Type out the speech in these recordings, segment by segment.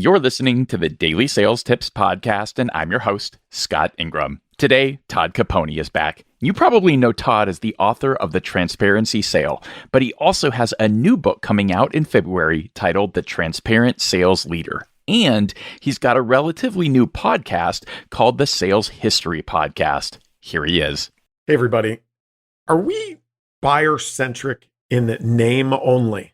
You're listening to the Daily Sales Tips podcast, and I'm your host, Scott Ingram. Today, Todd Caponi is back. You probably know Todd as the author of The Transparency Sale, but he also has a new book coming out in February titled The Transparent Sales Leader. And he's got a relatively new podcast called the Sales History Podcast. Here he is. Hey, everybody. Are we buyer-centric in name only?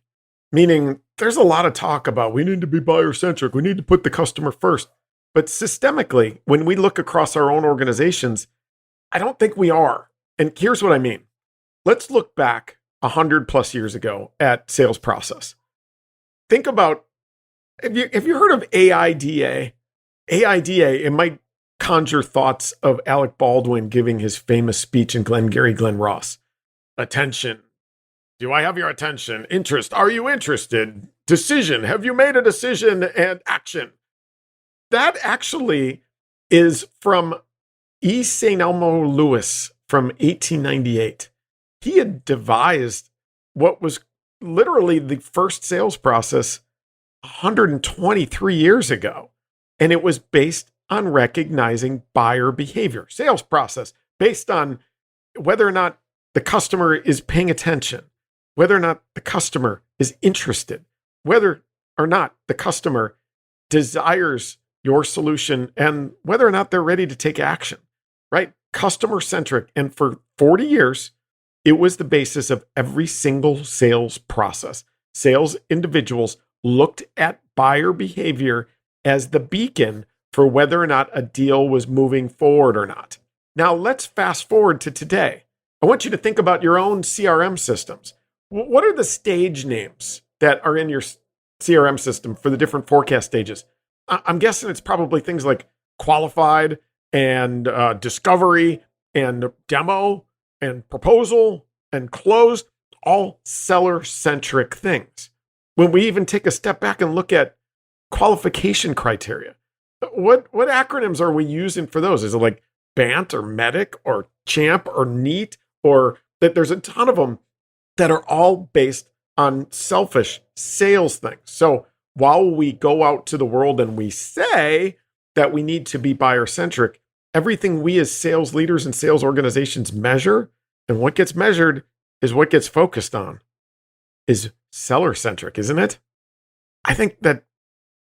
Meaning, there's a lot of talk about we need to be buyer-centric. We need to put the customer first. But systemically, when we look across our own organizations, I don't think we are. And here's what I mean. Let's look back 100 plus years ago at sales process. Think about, have you heard of AIDA? AIDA, it might conjure thoughts of Alec Baldwin giving his famous speech in Glengarry Glen Ross. Attention. Do I have your attention? Interest. Are you interested? Decision. Have you made a decision? And action. That actually is from E. St. Elmo Lewis from 1898. He had devised what was literally the first sales process 123 years ago. And it was based on recognizing buyer behavior. Sales process based on whether or not the customer is paying attention, whether or not the customer is interested, whether or not the customer desires your solution, and whether or not they're ready to take action, right? Customer-centric. And for 40 years, it was the basis of every single sales process. Sales individuals looked at buyer behavior as the beacon for whether or not a deal was moving forward or not. Now, let's fast forward to today. I want you to think about your own CRM systems. What are the stage names that are in your CRM system for the different forecast stages? I'm guessing it's probably things like qualified and discovery and demo and proposal and close, all seller-centric things. When we even take a step back and look at qualification criteria, what acronyms are we using for those? Is it like BANT or MEDIC or CHAMP or NEAT, or that there's a ton of them that are all based on selfish sales things? So while we go out to the world and we say that we need to be buyer-centric, everything we as sales leaders and sales organizations measure, and what gets measured is what gets focused on, is seller-centric, isn't it? I think that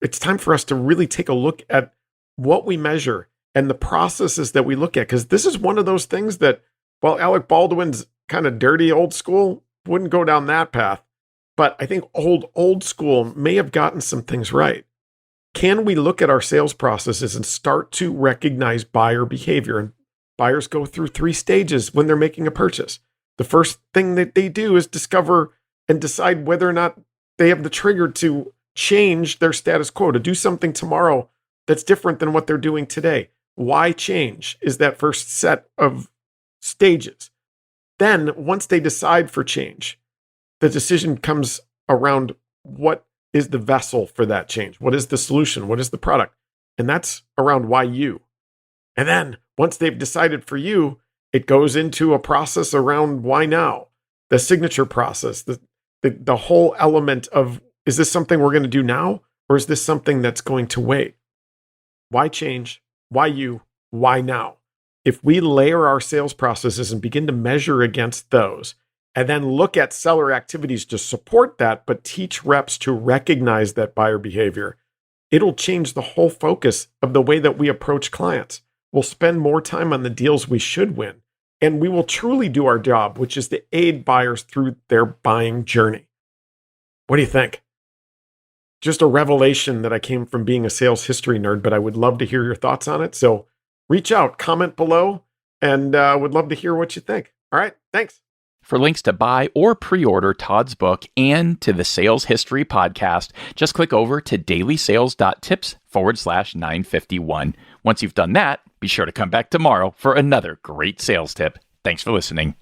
it's time for us to really take a look at what we measure and the processes that we look at, because this is one of those things that, while Alec Baldwin's kind of dirty old school, wouldn't go down that path. But I think old school may have gotten some things right. Can we look at our sales processes and start to recognize buyer behavior? And buyers go through 3 stages when they're making a purchase. The first thing that they do is discover and decide whether or not they have the trigger to change their status quo, to do something tomorrow that's different than what they're doing today. Why change is that first set of stages. Then once they decide for change, the decision comes around what is the vessel for that change? What is the solution? What is the product? And that's around why you. And then once they've decided for you, it goes into a process around why now? The signature process, the whole element of, is this something we're going to do now? Or is this something that's going to wait? Why change? Why you? Why now? If we layer our sales processes and begin to measure against those, and then look at seller activities to support that, but teach reps to recognize that buyer behavior, it'll change the whole focus of the way that we approach clients. We'll spend more time on the deals we should win, and we will truly do our job, which is to aid buyers through their buying journey. What do you think? Just a revelation that I came from being a sales history nerd, but I would love to hear your thoughts on it. So reach out, comment below, and would love to hear what you think. All right, thanks. For links to buy or pre-order Todd's book and to the Sales History Podcast, just click over to DailySales.Tips/951. Once you've done that, be sure to come back tomorrow for another great sales tip. Thanks for listening.